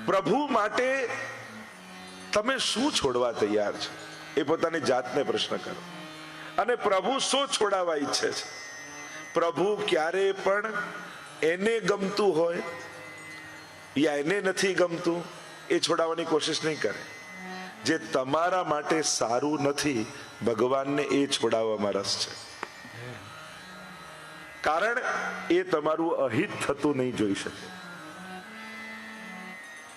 પ્રભુ માટે તમે શું છોડવા તૈયાર છો એ પોતાની જાતને પ્રશ્ન કરો. અને પ્રભુ શું છોડાવવા ઈચ્છે છે? પ્રભુ ક્યારે પણ એને ગમતું હોય યા એને નથી ગમતું એ છોડાવવાની કોશિશ નહીં કરે. જે તમારા માટે સારું નથી ભગવાનને એ છોડાવવામાં રસ છે. કારણ એ તમારું અહિત થતું નહીં જોઈ શકે.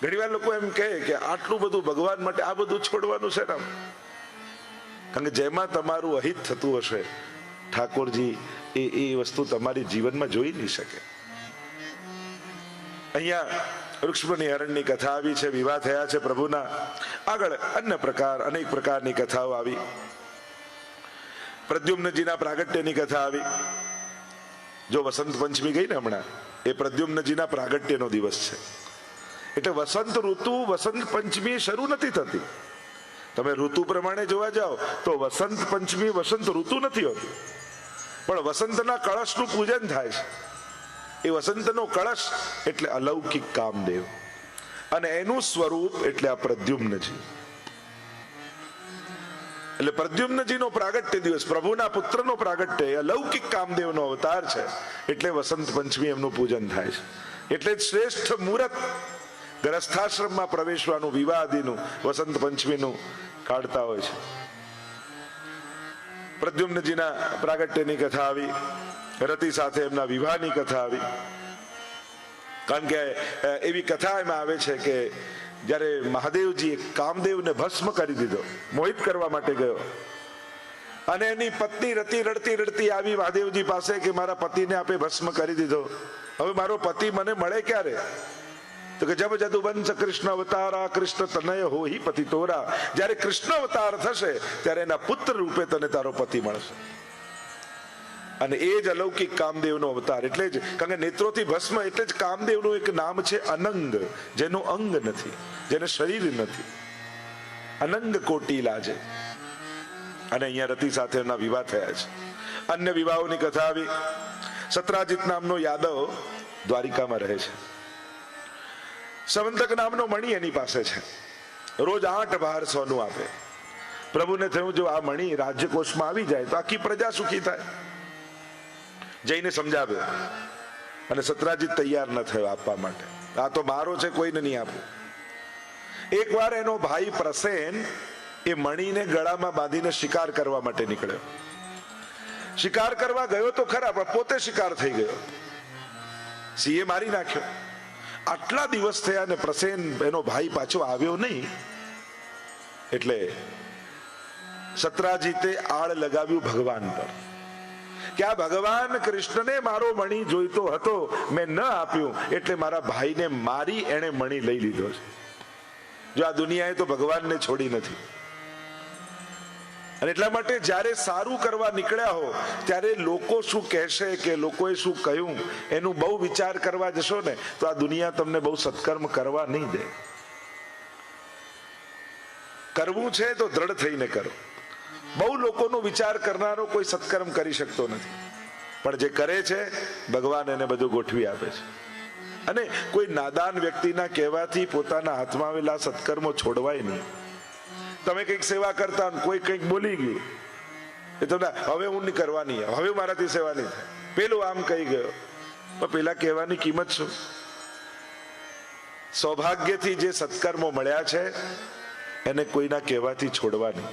ઘણીવાર લોકો એમ કહે કે આટલું બધું ભગવાન માટે આ બધું છોડવાનું છે ને, કારણ કે જેમાં તમારું અહિત થતું હશે ઠાકોરજી એ વસ્તુ તમારી જીવનમાં જોઈ નહીં શકે. અહીંયા વૃક્ષમણી હરણની કથા આવી છે, વિવાહ થયા છે પ્રભુના. આગળ અનેક પ્રકારની કથાઓ આવી. પ્રદ્યુમ્નજીના પ્રાગટ્યની કથા આવી. જો વસંત પંચમી ગઈ ને હમણાં, એ પ્રદ્યુમ્નજીના પ્રાગટ્યનો દિવસ છે. એટલે વસંત ઋતુ વસંત પંચમી શરૂ નથી થતી. તમે ઋતુ પ્રમાણે જોવા જાઓ તો વસંત પંચમી વસંત ઋતુ નથી હોતી, પણ વસંતના કળશનું પૂજન થાય છે. એ વસંતનો કળશ એટલે અલૌકિક કામદેવ, અને એનું સ્વરૂપ એટલે આ પ્રદ્યુમ્નજી. એટલે પ્રદ્યુમ્નજીનો પ્રાગટ્ય દિવસ, પ્રભુના પુત્રનો પ્રાગટ્ય, અલૌકિક કામદેવનો અવતાર છે. એટલે વસંત પંચમી એમનું પૂજન થાય છે. એટલે જ શ્રેષ્ઠ મુહૂર્ત ગ્રસ્થાશ્રમમાં પ્રવેશવાનું, વિવાહાદિનું, વસંત પંચમીનું કાઢતા હોય છે. પ્રદ્યુમ્નજીના પ્રાગટ્યની કથા આવી, રતિ સાથે એમના વિવાહની કથા આવી. કારણ કે એવી કથા એમાં આવે છે કે જ્યારે મહાદેવજીએ કામદેવને ભસ્મ કરી દીધો, મોહિત કરવા માટે ગયો, અને એની પત્ની રતિ રડતી રડતી આવી મહાદેવજી પાસે કે મારા પતિને આપે ભસ્મ કરી દીધો, હવે મારો પતિ મને મળે ક્યારે? તો કે જબ જદુવંશ કૃષ્ણ અવતારા કૃષ્ણ તનય હોહી પતિ તોરા. જ્યારે કૃષ્ણ અવતાર થશે ત્યારે એના પુત્ર રૂપે તને તારો પતિ મળશે. અને એ જ અલૌકિક કામદેવનો અવતાર. એટલે જ કારણ કે નેત્રોથી ભસ્મ એટલે જ કામદેવનું એક નામ છે અનંગ, જેનું અંગ નથી, જેને શરીર નથી. અનંગ કોટી લાજે. અને અહીંયા રતિ સાથે એમના વિવાહ થયા છે. અન્ય વિવાહોની કથા આવી. સત્રાજીત નામનો યાદવ દ્વારિકામાં રહે છે. સંવંતક નામનો મણી એની પાસે છે. રોજ 8 ભાર સોનું આપે. પ્રભુને થયું જો આ મણી રાજ્યકોષમાં આવી જાય તો આખી પ્રજા સુખી થાય. જઈને સમજાવ્યો, અને સત્રાજીત તૈયાર ન થયો આપવા માટે. આ તો મારો છે, કોઈને નહીં આપું. એકવાર એનો ભાઈ પ્રસેન એ મણીને ગળામાં બાંધીને શિકાર કરવા માટે નીકળ્યો. શિકાર કરવા ગયો તો ખરા, પણ પોતે શિકાર થઈ ગયો. સિંહે મારી નાખ્યો. આટલા દિવસ થયા ને પ્રસેન એનો ભાઈ પાછો આવ્યો નહીં. એટલે સત્રાજીતે આળ લગાવ્યું ભગવાન પર કે આ ભગવાન કૃષ્ણને મારો મણી જોઈતો હતો, મેં ન આપ્યું, એટલે મારા ભાઈને મારી એણે મણી લઈ લીધો છે. જો આ દુનિયાએ તો ભગવાનને છોડી નથી. અને એટલા માટે જ્યારે સારું કરવા નીકળ્યા હો ત્યારે લોકો શું કહેશે કે લોકોએ શું કહ્યું એનું બહુ વિચાર કરવા જશો ને તો આ દુનિયા તમને બહુ સત્કર્મ કરવા નહીં દે. કરવું છે તો દ્રઢ થઈને કરો. બહુ લોકોનો વિચાર કરનારો કોઈ સત્કર્મ કરી શકતો નથી, પણ જે કરે છે ભગવાન એને બધું ગોઠવી આપે છે. અને કોઈ નાદાન વ્યક્તિના કહેવાથી પોતાના હાથમાં આવેલા સત્કર્મો છોડવાય નહીં. તમે કંઈક સેવા કરતા, કોઈ કંઈક બોલી ગયું, એ તમને હવે હું નહીં કરવાની, હવે મારાથી સેવા નહીં થાય, પેલું આમ કહી ગયો, પણ પેલા કહેવાની કિંમત શું? સૌભાગ્યથી જે સત્કર્મો મળ્યા છે એને કોઈના કહેવાથી છોડવા નહીં.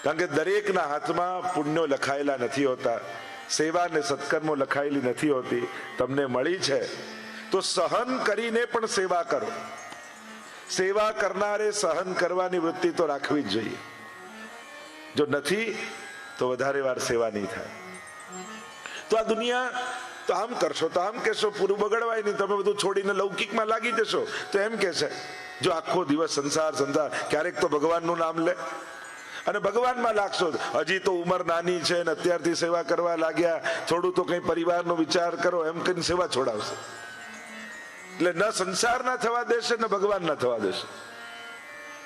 કારણ કે દરેકના હાથમાં પુણ્યો લખાયેલા નથી હોતા, સેવા ને સત્કર્મો લખાયેલી નથી હોતી. તમને મળી છે તો સહન કરીને પણ સેવા કરો. સેવા કરનારે સહન કરવાની વૃત્તિ તો રાખવી જ જોઈએ. જો નથી તો વધારે વાર સેવા નહીં થાય. તો આ દુનિયા તો આમ કરશો તો આમ કહેશો, પૂરું બગડવાય નહીં, તમે બધું છોડીને લૌકિકમાં લાગી જશો તો એમ કહેશે. જો આખો દિવસ સંસાર ક્યારેક તો ભગવાનનું નામ લે અને ભગવાનમાં લાગશો. હજી તો ઉંમર નાની છે ને અત્યારથી સેવા કરવા લાગ્યા, થોડું તો કઈ પરિવારનો વિચાર કરો, એમ કઈ સેવા છોડાવશે. એટલે ન સંસાર ના થવા દેશે ને ભગવાન ના થવા દેશે.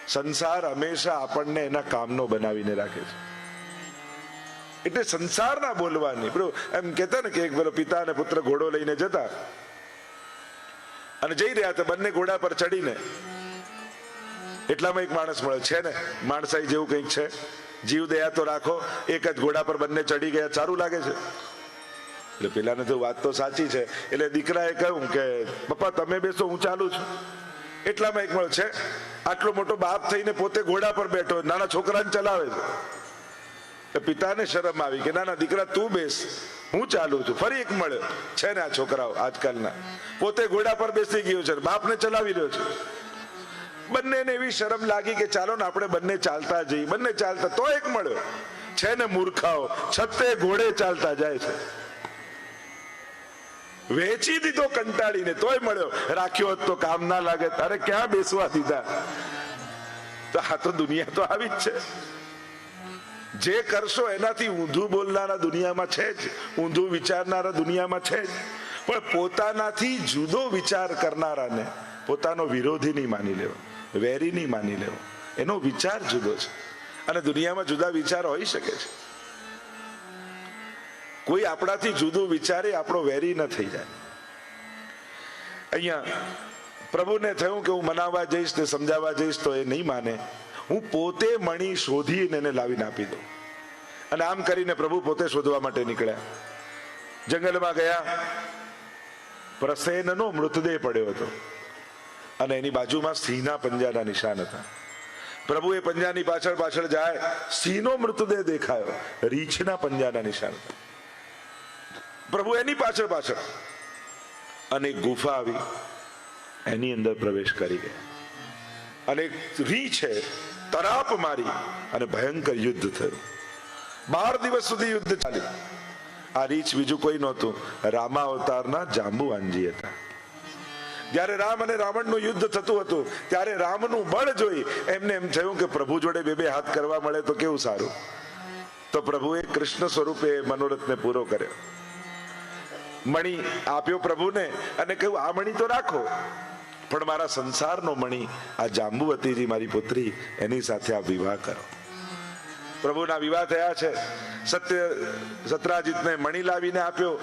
સંસાર હંમેશા આપણને એના કામનો બનાવીને રાખે છે. એટલે સંસાર ના બોલવાની. એમ કહેતા ને કે એક પેલો પિતા અને પુત્ર ઘોડો લઈને જતા, અને જઈ રહ્યા હતા બંને ઘોડા પર ચડીને. એટલામાં એક માણસ મળ્યો. છે ને માણસાઈ જેવું કંઈક છે, જીવ દયા તો રાખો. એક જ ઘોડા પર બંને ચડી ગયા, સારું લાગે છે. એટલે પેલાને તો વાત તો સાચી છે. એટલે દીકરાએ કહ્યું કે પપ્પા તમે બેસો, હું ચાલુ છું. એટલામાં એક મળ્યો. છે આટલો મોટો બાપ થઈને પોતે ઘોડા પર બેઠો, નાના છોકરાને ચલાવે છે. પિતાને શરમ આવી કે ના દીકરા તું બેસ, હું ચાલુ છું. ફરી એક મળ્યો. છે ને આ છોકરાઓ આજકાલના, પોતે ઘોડા પર બેસી ગયો છે, બાપને ચલાવી રહ્યો છે. બંનેને એવી શરમ લાગી કે ચાલો ને આપણે બંને ચાલતા જઈએ. બંને ચાલતા, તો એક મળ્યો. છે ને મૂર્ખાઓ, છતે ઘોડે ચાલતા જાય છે. વેચી દીધો કંટાળીને, તોય મળ્યો. રાખ્યો હોત તો કામ ના લાગે. તારે ક્યાં બેસવા દીધા? તો આ તો દુનિયા તો આવી જ છે. જે કરશો એનાથી ઊંધું બોલનારા દુનિયામાં છે જ, ઊંધું વિચારનારા દુનિયામાં છે જ. પણ પોતાનાથી જુદો વિચાર કરનારાને પોતાનો વિરોધી નહીં માની લેવો, વેરી નહીં માની લેવો. એનો વિચાર જુદો છે. અને દુનિયામાં જુદા વિચાર હોઈ શકે છે. કોઈ આપણાથી જુદું વિચારે આપણો વેરી ન થઈ જાય. અહીંયા પ્રભુને થયું કે હું મનાવવા જઈશ ને સમજાવવા જઈશ તો એ નહીં માને. હું પોતે મણી શોધીને એને લાવીને આપી દઉં. અને આમ કરીને પ્રભુ પોતે શોધવા માટે નીકળ્યા. જંગલમાં ગયા. પ્રસેનનો મૃતદેહ પડ્યો હતો અને એની બાજુમાં સિંહના પંજાના નિશાન હતા. પ્રભુ એ પંજાની પાછળ પાછળ જાય, સિંહનો મૃતદેહ દેખાયો, રીંછના પંજાના નિશાન હતા. પ્રભુ એની પાછળ પાછળ, અને ગુફા આવી, એની અંદર પ્રવેશ કરી ગયા. અને રીંછે તરાપ મારી અને ભયંકર યુદ્ધ થયું. 12 દિવસ સુધી યુદ્ધ ચાલ્યું. આ રીંછ બીજું કોઈ નહોતું, રામા અવતારના જાંબુવાનજી હતા. જ્યારે રામ અને રાવણનું યુદ્ધ થતું હતું ત્યારે રામનું બળ જોઈ એમને એમ થયું કે પ્રભુ જોડે બે હાથ કરવા મળે તો કેવું સારું. તો પ્રભુએ કૃષ્ણ સ્વરૂપે મનોરથને પૂરો કર્યો. મણી આપ્યો પ્રભુને અને કહ્યું આ મણી તો રાખો, પણ મારા સંસારનો મણી આ જાંબુવતીજી મારી પુત્રી, એની સાથે આ વિવાહ કરો. પ્રભુના વિવાહ થયા છે. સત્રાજીતને મણી લાવીને આપ્યો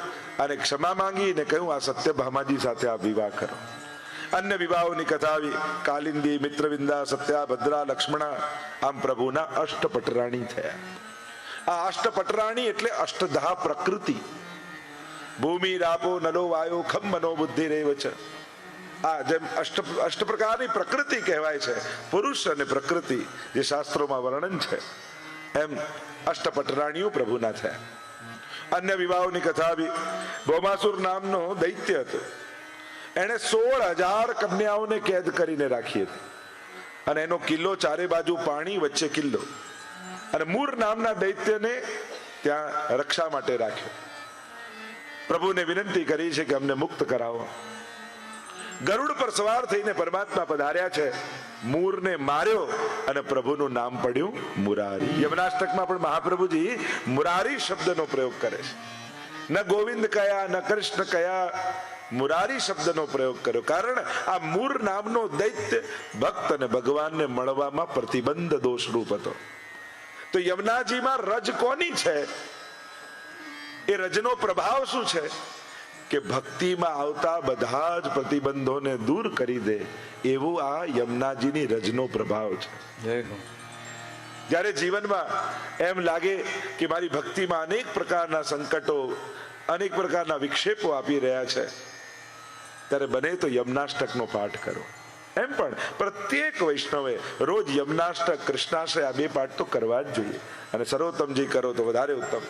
અને ક્ષમા માંગીને કહ્યું આ સત્યભામાજી સાથે આ વિવાહ કરો. અન્ય વિવાહોની કથા આવી. કાલિંદી, મિત્રવિંદા, સત્યા, ભદ્રા, લક્ષ્મણા, આમ પ્રભુના અષ્ટપટરાણી થયા. આ અષ્ટપટરાણી એટલે અષ્ટધા પ્રકૃતિ. ભૂમિ, રાપો, નલો, વાયો, ખમ, મનો, બુદ્ધિ રેવ છે. આ જેમ અષ્ટ પ્રકારની પ્રકૃતિ કહેવાય છે, પુરુષ અને પ્રકૃતિ જે શાસ્ત્રોમાં વર્ણન છે, એમ અષ્ટપટરાણીઓ પ્રભુના થયા. અન્ય વિવાહોની કથા આવી. ભૌમાસુર નામનો દૈત્ય હતો. એણે 16,000 કન્યાઓને કેદ કરીને રાખી હતી. અને એનો કિલ્લો, ચારે બાજુ પાણી, વચ્ચે કિલ્લો. અને મૂર નામના દૈત્યને ત્યાં રક્ષા માટે રાખ્યો. પ્રભુને વિનંતી કરી છે કે અમને મુક્ત કરાવો. ગરુડ પર સવાર થઈને પરમાત્મા પધાર્યા છે. મૂરને માર્યો અને પ્રભુનું નામ પડ્યું મુરારી. યમનાષ્ટકમાં પણ મહાપ્રભુજી મુરારી શબ્દનો પ્રયોગ કરે છે. ન ગોવિંદ કયા, ન કૃષ્ણ કયા, મુરારી શબ્દનો પ્રયોગ કર્યો. કારણ આ મૂર નામનો દૈત્ય ભક્ત અને ભગવાનને મળવામાં પ્રતિબંધ દોષરૂપ હતો. તો યમુનાજીમાં રજ કોની છે? એ રજનો પ્રભાવ શું છે? કે ભક્તિમાં આવતા બધા જ પ્રતિબંધોને દૂર કરી દે એવું આ યમુનાજીની રજનો પ્રભાવ છે. જ્યારે જીવનમાં એમ લાગે કે મારી ભક્તિમાં અનેક પ્રકારના સંકટો, અનેક પ્રકારના વિક્ષેપો આપી રહ્યા છે, ત્યારે બને તો યમનાષ્ટકનો પાઠ કરો. એમ પણ પ્રત્યેક વૈષ્ણવે રોજ યમનાષ્ટક, કૃષ્ણાશ્રય આ 2 પાઠ તો કરવા જ જોઈએ. અને સર્વોત્તમજી કરો તો વધારે ઉત્તમ.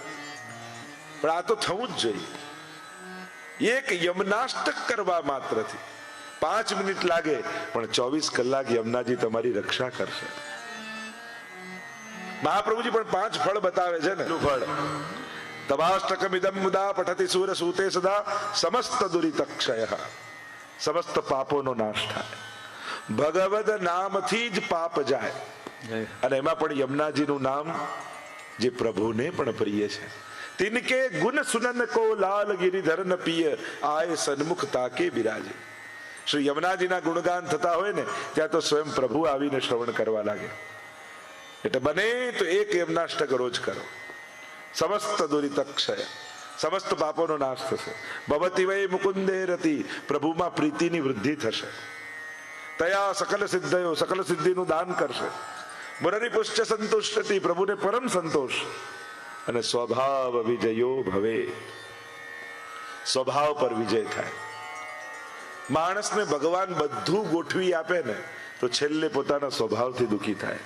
પણ આ તો થવું જ જોઈએ. એક યમનાષ્ટક કરવા માત્રથી 5 મિનિટ લાગે, પણ 24 કલાક યમુનાજી તમારી રક્ષા કરશે. મહાપ્રભુજી પણ 5 ફળ બતાવે છે ને. ફળ તવાષ્ટકમિદમ મુદા પઠતી સૂર સૂતે સદા સમસ્ત દુરિતક્ષય. સમસ્ત પાપોનો નાશ થાય. ભગવદ નામથી જ પાપ જાય. અને એમાં પણ યમુનાજીનું નામ જે પ્રભુને પણ પ્રિય છે. तिनके गुण सुनन को लाल गिरिधर न पिय आए सन्मुख ताके बिराजे. श्री यमुनाजीना गुणगान थता होय ने ત્યાં તો સ્વયં પ્રભુ આવીને શ્રવણ કરવા લાગે. એટલે બને તો એક યમનાષ્ટક રોજ કરો. સમસ્ત દુરિતક્ષય. સમસ્ત પાપોનો નાશ થશે. ભવતી વૈ મુકુંદે રતિ, પ્રભુમાં પ્રીતિની વૃદ્ધિ થશે. તયા સકલ સિદ્ધયો, સકલ સિદ્ધિનું દાન કરશે. મુરરી પુષ્ય સંતુષ્ટતિ, પ્રભુને પરમ સંતોષ. અને સ્વભાવ વિજયો ભવે, સ્વભાવ પર વિજય થાય. માણસને ભગવાન બધું ગોઠવી આપે ને તો છેલ્લે પોતાના સ્વભાવથી દુઃખી થાય.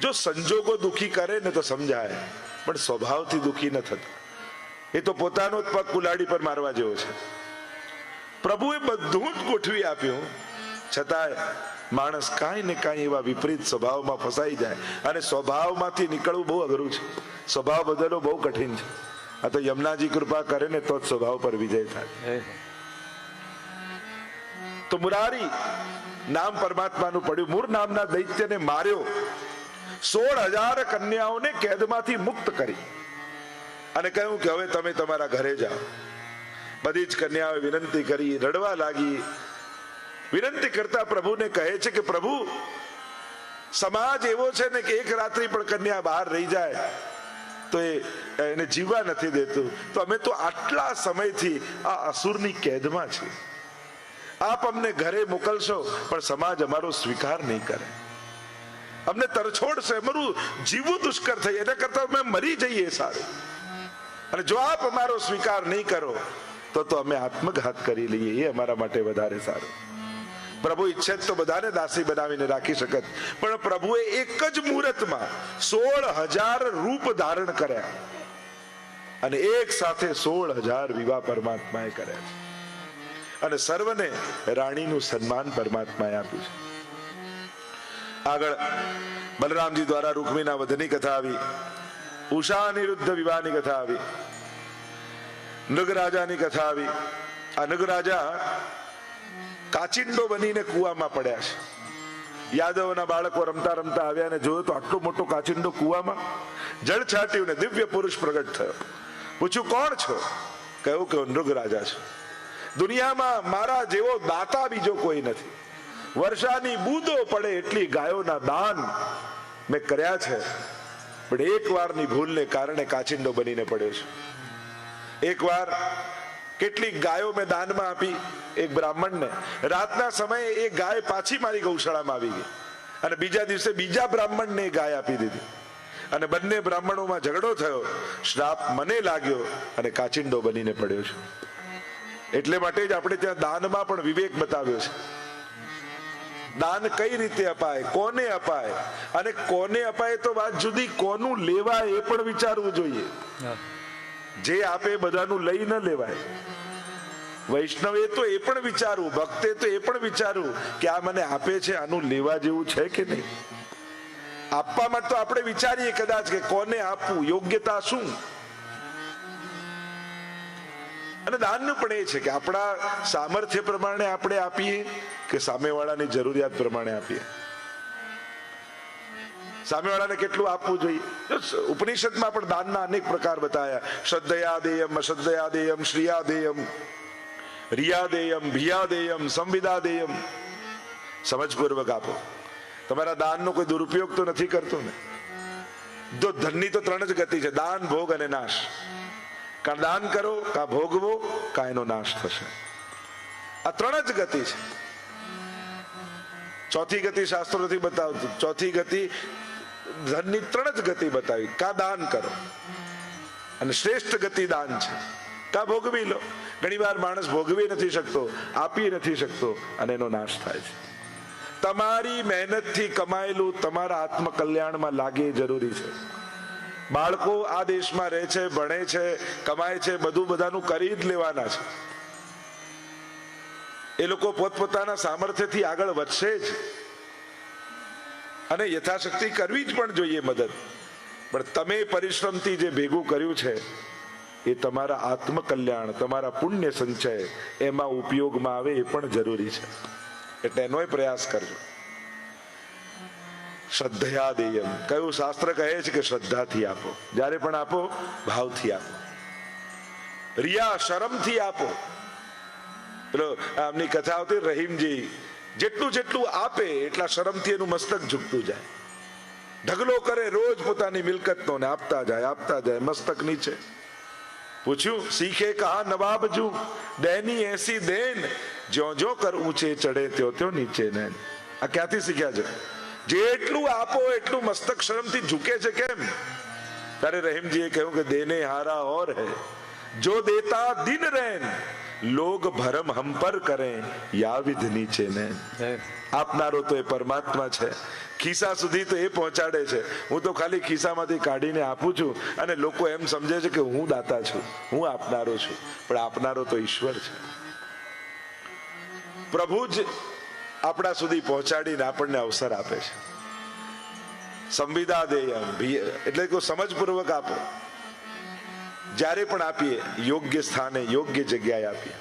જો સંજોગો દુઃખી કરે ને તો સમજાય, પણ સ્વભાવથી દુઃખી ન થતા. એ તો પોતાનો જ પગ કુલાડી પર મારવા જેવો છે. પ્રભુએ બધું જ ગોઠવી આપ્યું, છતાંય માણસ કાંઈ ને કાંઈ એવા વિપરીત સ્વભાવમાં ફસાઈ જાય. અને સ્વભાવમાંથી નીકળવું બહુ અઘરું છે. સ્વભાવ બદલવો બહુ કઠિન છે. આ તો યમુનાજી કૃપા કરે ને તો જ સ્વભાવ પર વિજય થાય. તો મુરારી નામ પરમાત્માનું પડ્યું. મૂર નામના દૈત્યને માર્યો, 16,000 કન્યાઓને કેદમાંથી મુક્ત કરી અને કહ્યું કે હવે તમે તમારા ઘરે જાઓ. બધી જ કન્યાઓએ વિનંતી કરી, રડવા લાગી. વિનંતી કરતા પ્રભુને કહે છે કે પ્રભુ, સમાજ એવો છે ને કે એક રાત્રિ પણ કન્યા બહાર રહી જાય તો એને જીવવા નથી દેતું. તો અમે તો આટલા સમયથી આ અસુરની કેદમાં છીએ. આપ અમને ઘરે મોકલશો પણ સમાજ અમારો સ્વીકાર નહીં કરે, અમને તરછોડશે, અમારું જીવવું દુષ્કર થઈ. એના કરતા અમે મરી જઈએ સારું. અને જો આપ અમારો સ્વીકાર નહીં કરો તો અમે આત્મઘાત કરી લઈએ, એ અમારા માટે વધારે સારું. પ્રભુ ઈચ્છે તો બધાને દાસી બનાવીને રાખી શકત, પણ પ્રભુએ એક જ મુહૂર્તમાં 16,000 રૂપ ધારણ કર્યા અને એક સાથે 16,000 વિવાહ પરમાત્માએ કર્યા છે. અને સર્વને રાણીનું સન્માન પરમાત્માએ આપ્યું છે. આગળ બલરામજી દ્વારા રૂકમીના વધની કથા આવી, ઉષા અનિરુદ્ધ વિવાહની કથા આવી, નગરાજાની કથા આવી. આ નગરાજા કાચિંડો બનીને કુવામાં પડ્યા છે. યાદવના બાળકો રમતા રમતા આવ્યા અને જોયું તો આટલો મોટો કાચિંડો કુવામાં. જળ છાટ્યું ને દિવ્ય પુરુષ પ્રગટ થયો. પૂછ્યું કોણ છો? કહ્યું કે નૃગરાજા છે. દુનિયામાં મારા જેવો દાતા બીજો કોઈ નથી. વર્ષાની બૂંદો પડે એટલી ગાયોના દાન મેં કર્યા છે, પણ એક વારની ભૂલને કારણે કાચિંડો બનીને પડ્યો છે. એક વાર કેટલીક ગાયો મેં દાનમાં આપી એક બ્રાહ્મણને. રાતના સમયે એ ગાય પાછી મારી ગૌશાળામાં આવી ગઈ અને બીજા દિવસે બીજા બ્રાહ્મણને એ ગાય આપી દીધી અને બંને બ્રાહ્મણોમાં ઝઘડો થયો. શ્રાપ મને લાગ્યો અને કાચિંડો બનીને પડ્યો છે. એટલે માટે જ આપણે ત્યાં દાનમાં પણ વિવેક બતાવ્યો છે. દાન કઈ રીતે અપાય, કોને અપાય, અને કોને અપાય તો વાત જુદી, કોનું લેવાય એ પણ વિચારવું જોઈએ. જે આપે બધાનું લઈ ન લેવાય. વૈષ્ણવે તો એ પણ વિચારવું, ભક્તે તો એ પણ વિચારવું કે આ મને આપે છે, આનું લેવા જેવું છે કે નહીં. આપવા માટે તો આપણે વિચારીએ કદાચ કે કોને આપવું, યોગ્યતા શું. અને દાનનું પણ એ છે કે આપણા સામર્થ્ય પ્રમાણે આપણે આપીએ કે સામેવાળાની જરૂરિયાત પ્રમાણે આપીએ. સામેવાળાને કેટલું આપવું જોઈએ. ઉપનિષદમાં પણ દાનના અનેક પ્રકાર બતાવ્યા. શ્રદ્ધયા દેયમ, અશ્રદ્ધયા દેયમ, શ્રિયા દેયમ, રિયા દેયમ, ભિયા દેયમ, સંવિદા દેયમ. સમજપૂર્વક આપો. તમારા દાનનો કોઈ દુરુપયોગ તો નથી કરતો ને. જો ધનની તો 3 જ ગતિ છે, દાન, ભોગ અને નાશ. કા દાન કરો, કા ભોગવો, કા એનો નાશ થશે. આ 3 જ ગતિ છે. ચોથી ગતિ શાસ્ત્રો નથી બતાવતું. ચોથી ગતિ ધનની 3 જ ગતિ બતાવી. કા દાન કરો અને શ્રેષ્ઠ ગતિ દાન છે, કા ભોગવી લો. ઘણી વાર માણસ ભોગવી નથી શકતો, આપી નથી શકતો અને એનો નાશ થાય છે. તમારી મહેનતથી કમાયેલું તમારા આત્મકલ્યાણમાં લાગે એ જરૂરી છે. બાળકો આ દેશમાં રહે છે, ભણે છે, કમાય છે, બધું બધાનું કરી જ લેવાના છે. એ લોકો પોતપોતાના સામર્થ્યથી આગળ વધશે જ અને યથાશક્તિ કરવી જ પણ જોઈએ મદદ. પણ તમે પરિશ્રમથી જે ભેગું કર્યું છે એ તમારા આત્મકલ્યાણ, તમારા પુણ્ય સંચય એમાં ઉપયોગમાં આવે એ પણ જરૂરી છે. એટલે એનોય પ્રયાસ કરજો. શ્રદ્ધયા દેયમ, કયું શાસ્ત્ર કહે છે કે શ્રદ્ધાથી આપો. જ્યારે પણ આપો ભાવથી આપો. રિયા, શરમથી આપો. પેલો આમની કથા આવતી, રહીમજી જેટલું જેટલું આપે એટલા શરમથી એનું મસ્તક ઝૂકતું જાય. ઢગલો કરે રોજ પોતાની મિલકતનો ને આપતા જાય, આપતા જાય, મસ્તક નીચે. પૂછ્યું સીખે કહા નવાબ જુ દેની એસી દેન જ્યો જ્યો કર ઊંચે ચડે ત્યો ત્યો નીચે નૈન. આ ક્યાંથી શીખ્યા છે? જેટલું આપો એટલું મસ્તક શરમથી ઝૂકે છે. કેમ? ત્યારે રહીમજીએ કહ્યું કે દેને હારા ઓર હૈ જો દેતા દિન રૈન લોગ ભરમ હમ પર કરે યા વિધ નીચે નૈન. આપનારો તો એ પરમાત્મા છે, ખિસ્સા સુધી તો એ પહોંચાડે છે. હું તો ખાલી ખિસ્સામાંથી કાઢીને આપું છું અને લોકો એમ સમજે છે કે હું દાતા છું, હું આપનારો છું, પણ આપનારો તો ઈશ્વર છે. પ્રભુ જ આપણા સુધી પહોંચાડીને આપણને અવસર આપે છે. સંવિદા દેયમ એટલે કે સમજપૂર્વક આપો. જ્યારે પણ આપીએ યોગ્ય સ્થાને યોગ્ય જગ્યાએ આપીએ.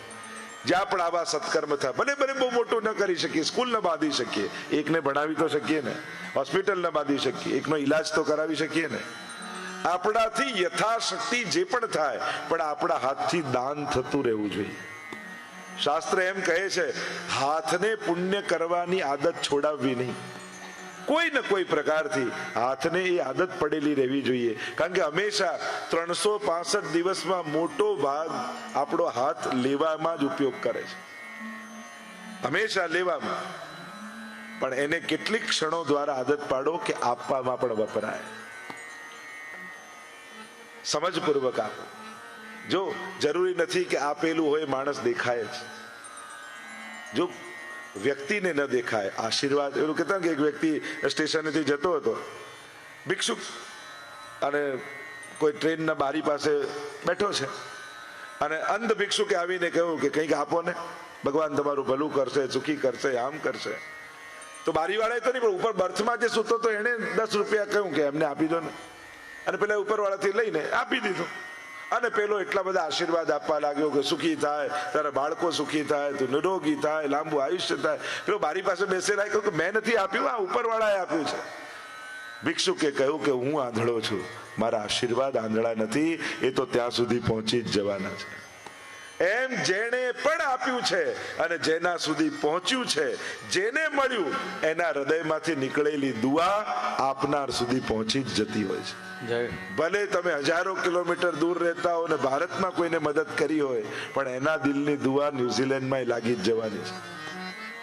જ્યાં પણ આવા સત્કર્મ થાય, ભલે ભલે બહુ મોટું ન કરી શકીએ, સ્કૂલ ન બાંધી શકીએ, એકને ભણાવી તો શકીએ ને, હોસ્પિટલ ન બાંધી શકીએ, એકનો ઈલાજ તો કરાવી શકીએ ને. આપણાથી યથાશક્તિ જે પણ થાય, પણ આપણા હાથથી દાન થતું રહેવું જોઈએ. શાસ્ત્ર એમ કહે છે હાથને પુણ્ય કરવાની આદત છોડાવવી નહીં. કોઈ ને કોઈ પ્રકારથી હાથને એ આદત પડેલી રહેવી જોઈએ. કારણ કે હંમેશા 365 દિવસમાં મોટો ભાગ આપણો હાથ લેવામાં જ ઉપયોગ કરે છે, હંમેશા લેવામાં. પણ એને કેટલીક ક્ષણો દ્વારા આદત પાડો કે આપવામાં પણ વપરાય. સમજપૂર્વક આપો. જો જરૂરી નથી કે આપેલું હોય માણસ દેખાય જ. જો વ્યક્તિને ન દેખાય આશીર્વાદ. એવું કહેતા કે એક વ્યક્તિ સ્ટેશનેથી જતો હતો, ભિક્ષુક, અને કોઈ ટ્રેનના બારી પાસે બેઠો છે અને અંધ ભિક્ષુકે આવીને કહ્યું કે કંઈક આપો ને, ભગવાન તમારું ભલું કરશે, સુખી કરશે, આમ કરશે. તો બારીવાળાએ તો નહીં, પણ ઉપર બર્થમાં જે સૂતો તો એને 10 રૂપિયા કહ્યું કે એમને આપી દો ને. અને પેલા ઉપરવાળાથી લઈને આપી દીધું. અને પેલો એટલા બધા આશીર્વાદ આપવા લાગ્યો કે સુખી થાય, તારા બાળકો સુખી થાય, તું નિરોગી થાય, લાંબુ આયુષ્ય થાય. પેલો બારી પાસે બેસેલા કહ્યું કે મેં નથી આપ્યું, આ ઉપરવાળાએ આપ્યું છે. ભિક્ષુકે કહ્યું કે હું આંધળો છું, મારા આશીર્વાદ આંધળા નથી, એ તો ત્યાં સુધી પહોંચી જ જવાના છે. એમ જેણે પણ આપ્યું છે અને જેના સુધી પહોંચ્યું છે, જેને મળ્યું એના હૃદયમાંથી નીકળેલી દુઆ આપનાર સુધી પહોંચી જ જતી હોય છે. ભલે તમે હજારો કિલોમીટર દૂર રહેતા હો ને ભારતમાં કોઈને મદદ કરી હોય, પણ એના દિલની દુઆ ન્યુઝીલેન્ડમાં લાગી જ જવાની છે.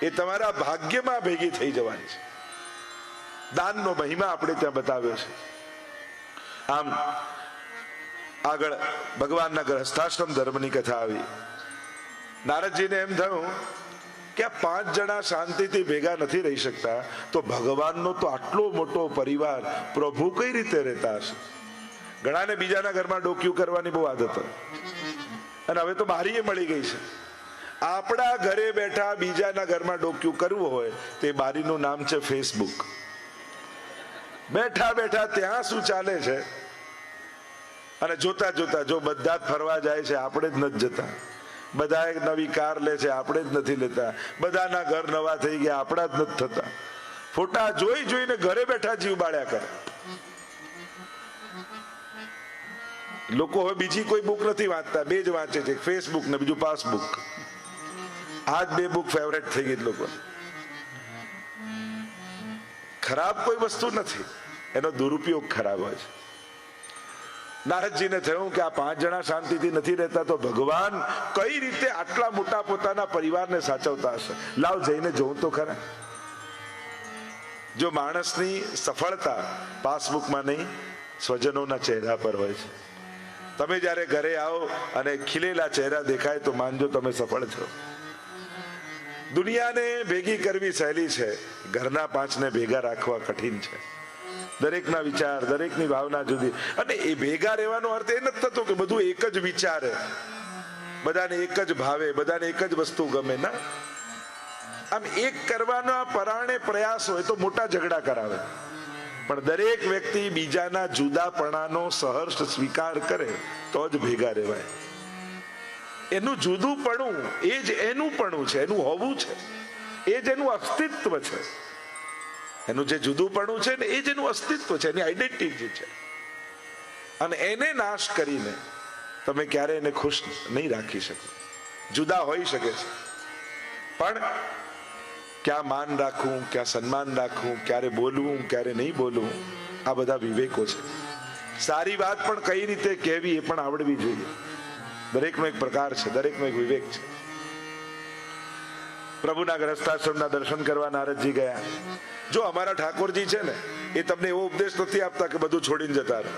એ તમારા ભાગ્યમાં ભેગી થઈ જવાની છે. દાનનો મહિમા આપણે ત્યાં બતાવ્યો છે. આમ આગળ ભગવાનના ગ્રહસ્થાશ્રમ ધર્મની કથા આવી. નારદજીને એમ થયું કે આ 5 જણા શાંતિથી ભેગા નથી રહી શકતા, તો ભગવાનનો તો આટલો મોટો પરિવાર, પ્રભુ કઈ રીતે રહેતા હશે? ઘણાને બીજાના ઘરમાં ડોક્યું કરવાની બહુ આદત હોય, અને હવે તો બારીએ મળી ગઈ છે. આપણા ઘરે બેઠા બીજાના ઘરમાં ડોક્યું કરવું હોય તો એ બારીનું નામ છે ફેસબુક. બેઠા બેઠા ત્યાં શું ચાલે છે, અને જોતા જોતા જો બધા જ ફરવા જાય છે, આપણે જ નથી જતા. બધા નવી કાર લે છે, આપણે જ નથી લેતા. બધાના ઘર નવા થઈ ગયા, આપણા જ નથી થતા. ફોટા જોઈ જોઈને ઘરે બેઠા જીવ બાળ્યા કરે. લોકો હવે બીજી કોઈ બુક નથી વાંચતા, 2 જ વાંચે છે, ફેસબુક ને બીજું પાસબુક. આ જ 2 બુક ફેવરેટ થઈ ગઈ લોકો. ખરાબ કોઈ વસ્તુ નથી, એનો દુરુપયોગ ખરાબ હોય છે. નારદજીને થયું કે આ 5 જણા શાંતિથી નથી રહેતા, તો ભગવાન કઈ રીતે આટલા મોટા પોતાના પરિવારને સાચવતા હશે? લાવ જઈને જોઉં તો ખરા. જો માણસની સફળતા પાસબુકમાં નહીં, સ્વજનોના ચહેરા પર હોય છે. તમે જ્યારે ઘરે આવો અને ખીલેલા ચહેરા દેખાય તો માનજો તમે સફળ છો. દુનિયાને ભેગી કરવી સહેલી છે, ઘરના 5ને ભેગા રાખવા કઠિન છે. દરેકના વિચાર, દરેકની ભાવના જુદી. અને એ ભેગા રહેવાનો અર્થ એ નથી થતો કે બધું એક જ વિચારે, બધાને એક જ ભાવે, બધાને એક જ વસ્તુ ગમે. ના, આમ એક કરવાના પરાણે પ્રયાસ હોય તો મોટા ઝઘડા કરાવે, પણ દરેક વ્યક્તિ બીજાના જુદાપણાનો સહર્ષ સ્વીકાર કરે તો જ ભેગા રહેવાય. એનું જુદુંપણું એ જ એનું પણું છે, એનું હોવું છે, એ જ એનું અસ્તિત્વ છે. એનું જે જુદુંપણું છે ને એ જ એનું અસ્તિત્વ છે, એની આઈડેન્ટિટી છે. અને એને નાશ કરીને તમે ક્યારે એને ખુશ નહીં રાખી શકો. જુદા હોઈ શકે છે, પણ ક્યાં માન રાખવું, ક્યાં સન્માન રાખવું, ક્યારે બોલવું, ક્યારે નહીં બોલવું, આ બધા વિવેકો છે. સારી વાત પણ કઈ રીતે કહેવી એ પણ આવડવી જોઈએ. દરેકનો એક પ્રકાર છે, દરેકનો એક વિવેક છે. પ્રભુના ગ્રસ્તાશ્રમના દર્શન કરવા નારદજી ગયા. જો અમારા ઠાકોરજી છે ને, એ તમને એવો ઉપદેશ નથી આપતા કે બધું છોડીને જતા રહો.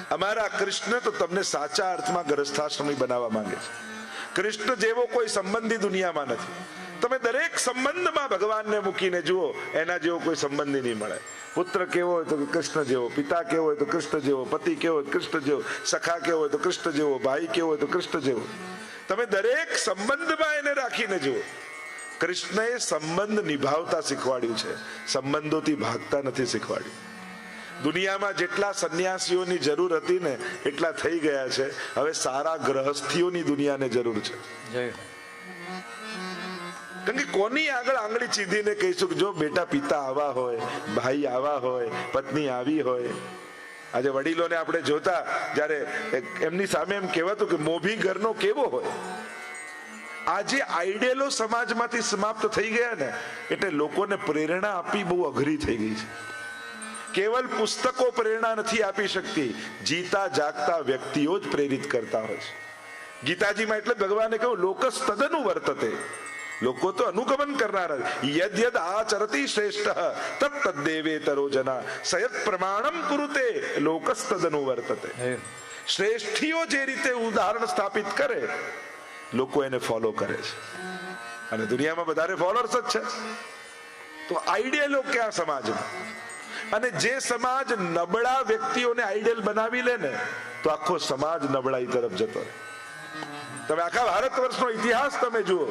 અમારા કૃષ્ણ તો તમને સાચા અર્થમાં ગ્રસ્તાશ્રમી બનાવવા માંગે છે. કૃષ્ણ જેવો કોઈ સંબંધી દુનિયામાં નથી. તમે દરેક સંબંધમાં ભગવાનને મૂકીને જુઓ, એના જેવો કોઈ સંબંધી નહીં મળે. પુત્ર કેવો હોય તો કૃષ્ણ જેવો, પિતા કેવો હોય તો કૃષ્ણ જેવો, પતિ કેવો હોય તો કૃષ્ણ જેવો, સખા કેવો હોય તો કૃષ્ણ જેવો, ભાઈ કેવો હોય તો કૃષ્ણ જેવો. તમે દરેક સંબંધમાં એને રાખીને જુઓ. કૃષ્ણએ સંબંધ નિભાવતા શીખવાડ્યું છે, સંબંધોથી ભાગતા નથી શીખવાડ્યું. દુનિયામાં જેટલા સંન્યાસીઓની જરૂર હતી ને, એટલા થઈ ગયા છે. હવે સારા ગ્રહસ્થીઓની દુનિયાને જરૂર છે. કારણ કે કોની આગળ આંગળી ચીધીને કહીશું કે જો બેટા પિતા આવા હોય, ભાઈ આવા હોય, પત્ની આવી હોય. આજે વડીલોને આપણે જોતા, જ્યારે એમની સામે એમ કહેવાતું કે મોભી ઘરનો કેવો હોય. આજે આઈડિયલો સમાજમાંથી સમાપ્ત થઈ ગયા ને, એટલે લોકોને પ્રેરણા આપવી બહુ અઘરી થઈ ગઈ છે. કેવલ પુસ્તકો પ્રેરણા નથી આપી શકતી, જીતા જાગતા વ્યક્તિઓ જ પ્રેરિત કરતા હોય છે. ગીતાજીમાં એટલે ભગવાને કહ્યું લોકસ તદનુ વર્તતે. લોકો તો અનુગમન કરનારા. યદ યદ આચરતી શ્રેષ્ઠ તત્ દેવેતરો જના સયત પ્રમાણમ કુરુતે લોકસ તદનુ વર્તતે. શ્રેષ્ઠીઓ જે રીતે ઉદાહરણ સ્થાપિત કરે, લોકો એને ફોલો કરે છે. અને દુનિયામાં વધારે ફોલોઅર્સ જ છે. તો આઈડિયલો ક્યાં સમાજમાં? અને જે સમાજ નબળા વ્યક્તિઓને આઈડિયલ બનાવી લે ને, તો આખો સમાજ નબળાઈ તરફ જતો રહે. તમે આખા ભારત વર્ષનો ઇતિહાસ તમે જુઓ.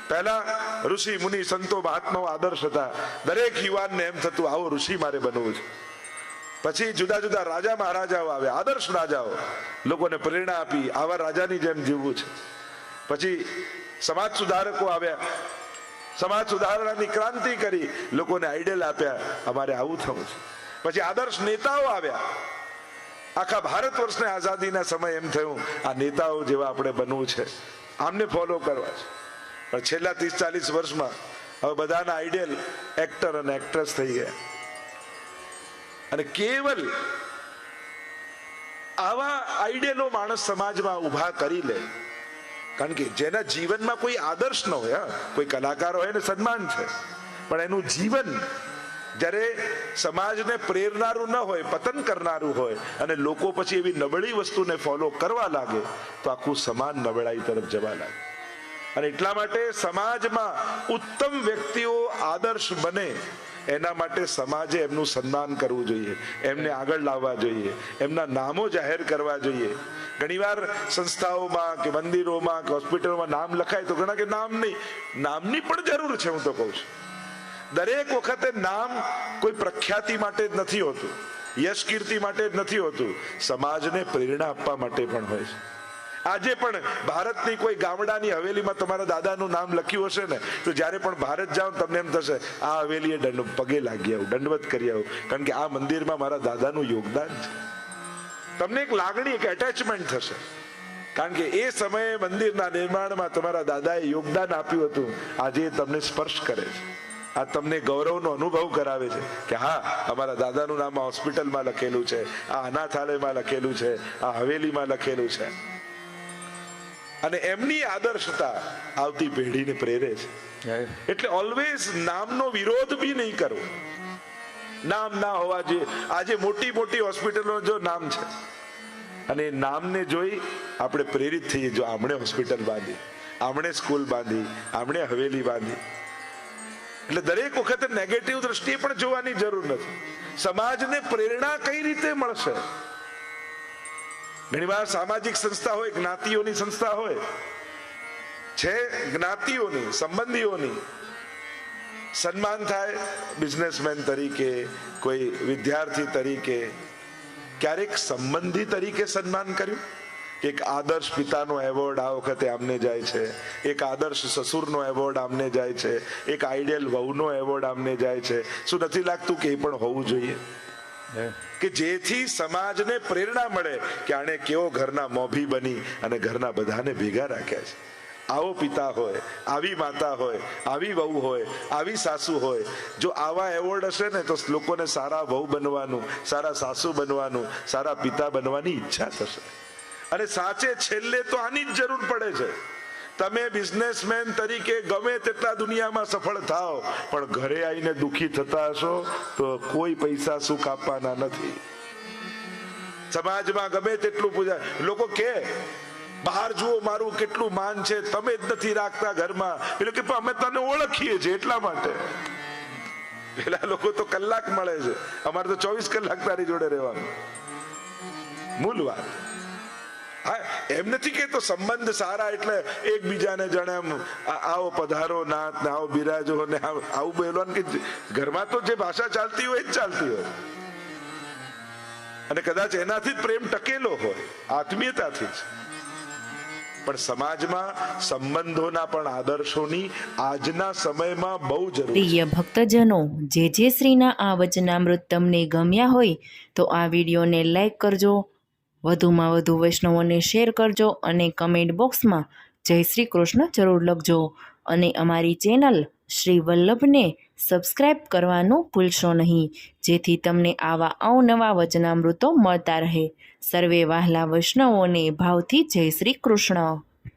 પહેલા ઋષિ મુનિ સંતો મહાત્માઓ આદર્શ હતા. દરેક યુવાનને એમ થતું આવો ઋષિ મારે બનવું છે. પછી જુદા જુદા રાજા મહારાજાઓ આવ્યા, આદર્શ રાજાઓ, લોકોને પ્રેરણા આપી આવા રાજાની જેમ જીવવું છે. પછી સમાજ સુધારકો આવ્યા, સમાજ સુધારણાની ક્રાંતિ કરી, લોકોને આઈડિયલ આપ્યા, અમારે આવું થવું છે. પછી આદર્શ નેતાઓ આવ્યા. આખા ભારત વર્ષને આઝાદીના સમય એમ થયું આ નેતાઓ જેવા આપણે બનવું છે, આમને ફોલો કરવા છે. પણ છેલ્લા 30-40 વર્ષમાં હવે બધાના આઈડિયલ એક્ટર અને એક્ટ્રેસ થઈ ગયા. અને કેવલ આવા આઈડિયલો માણસ સમાજમાં ઉભા કરી લે. કારણ કે જેના જીવનમાં કોઈ આદર્શ ન હોય, કોઈ કલાકાર હોય એને સન્માન છે, પણ એનું જીવન જ્યારે સમાજને પ્રેરનારું ન હોય, પતન કરનારું હોય, અને લોકો પછી એવી નબળી વસ્તુને ફોલો કરવા લાગે, તો આખું સમાજ નબળાઈ તરફ જવા લાગે. અને એટલા માટે સમાજમાં ઉત્તમ વ્યક્તિઓ આદર્શ બને, એના માટે સમાજે એમનું સન્માન કરવું જોઈએ, એમને આગળ લાવવા જોઈએ, એમના નામો જાહેર કરવા જોઈએ. ઘણીવાર સંસ્થાઓમાં કે મંદિરોમાં કે હોસ્પિટલમાં નામ લખાય તો ઘણા કે નામની પણ જરૂર છે. હું તો કહું છું, દરેક વખતે નામ કોઈ પ્રખ્યાતિ માટે જ નથી હોતું, યશ કીર્તિ માટે જ નથી હોતું, સમાજને પ્રેરણા આપવા માટે પણ હોય છે. આજે પણ ભારતની કોઈ ગામડાની હવેલીમાં તમારા દાદાનું નામ લખ્યું હશે ને, તો જ્યારે પણ ભારત જાઓ તમને એમ થશે આ હવેલીએ પગે લાગી આવું, દંડવત કરી આવું, કારણ કે આ મંદિરમાં મારા દાદાનું યોગદાન છે. તમને એક લાગણી, એક એટેચમેન્ટ થશે, કારણ કે એ સમયે મંદિરના નિર્માણમાં તમારા દાદાએ યોગદાન આપ્યું હતું. આજે તમને સ્પર્શ કરે છે, આ તમને ગૌરવનો અનુભવ કરાવે છે કે હા, અમારા દાદાનું નામ આ હોસ્પિટલમાં લખેલું છે, આ અનાથાલયમાં લખેલું છે, આ હવેલીમાં લખેલું છે. અને એમની આદર્શતા આવતી પેઢીને પ્રેરે છે. એટલે ઓલવેઝ નામનો વિરોધ બી નહીં કરવો. નામ ના હોવા જોઈએ. આજે મોટી મોટી હોસ્પિટલો જો નામ છે, અને નામને જોઈ આપણે પ્રેરિત થઈએ. જો આમણે હોસ્પિટલ બાંધી, આમણે સ્કૂલ બાંધી, આમણે હવેલી બાંધી. એટલે દરેક વખતે નેગેટિવ દ્રષ્ટિએ પણ જોવાની જરૂર નથી. સમાજને પ્રેરણા કઈ રીતે મળશે? ઘણીવાર સામાજિક સંસ્થા હોય, જ્ઞાતિઓની સંસ્થા હોય છે, જ્ઞાતિઓની, સંબંધીઓની સન્માન થાય. બિઝનેસમેન તરીકે, કોઈ વિદ્યાર્થી તરીકે, ક્યારેક સંબંધી તરીકે સન્માન કર્યું. એક આદર્શ પિતાનો એવોર્ડ આ વખતે આમને જાય છે, એક આદર્શ સસુરનો એવોર્ડ આમને જાય છે, એક આઈડિયલ વહુનો એવોર્ડ આમને જાય છે. શું નથી લાગતું કે એ પણ હોવું જોઈએ? કે જેથી સમાજને પ્રેરણા મળે કે આણે કેવો ઘરના મોભી બની અને ઘરના બધાને ભેગા રાખ્યા છે. આવો પિતા હોય, આવી માતા હોય, આવી વહુ હોય, આવી સાસુ હોય. જો આવા એવોર્ડ હશે ને, તો લોકોને સારા વહુ બનવાનું, સારા સાસુ બનવાનું, સારા પિતા બનવાની ઈચ્છા થશે. અને સાચે છેલ્લે તો આની જ જરૂર પડે છે. તમે બિઝનેસમેન તરીકે ગમે તેટલા દુનિયામાં સફળ થાઓ, પણ ઘરે આવીને દુખી થતા હશો તો કોઈ પૈસા સુખ આપવાના નથી. સમાજમાં ગમે તેટલું પૂજા, લોકો કે બહાર જુઓ મારું કેટલું માન છે, તમે જ નથી રાખતા ઘરમાં. એટલે કે અમે તને ઓળખીએ છીએ એટલા માટે. પેલા લોકો તો કલાક મળે છે, અમારે તો 24 કલાક તારી જોડે રહેવાનું. મૂળ વાત હા, એમ નથી કે તો સંબંધ સારા એટલે એકબીજાને જાણે આવો પધારો નાથ ને આવો બિરાજો ને આવું બોલવાનું, કે ઘરમાં તો જે ભાષા ચાલતી હોય જ ચાલતી હોય. અને કદાચ એનાથી જ પ્રેમ ટકેલો હોય, આત્મીયતાથી જ. પણ સમાજમાં સંબંધોના પણ આદર્શોની આજના સમયમાં બહુ જરૂર છે. પ્રિય ભક્તજનો, જે શ્રીના આ વચનામૃત તમને ગમ્યા હોય તો આ વિડીયોને લાઈક કરજો, વધુમાં વધુ વૈષ્ણવોને શેર કરજો અને કમેન્ટ બોક્સમાં જય શ્રી કૃષ્ણ જરૂર લખજો. અને અમારી ચેનલ શ્રી વલ્લભને સબસ્ક્રાઈબ કરવાનું ભૂલશો નહીં, જેથી તમને આવા અવનવા વચનામૃતો મળતા રહે. સર્વે વહાલા વૈષ્ણવોને ભાવથી જય શ્રી કૃષ્ણ.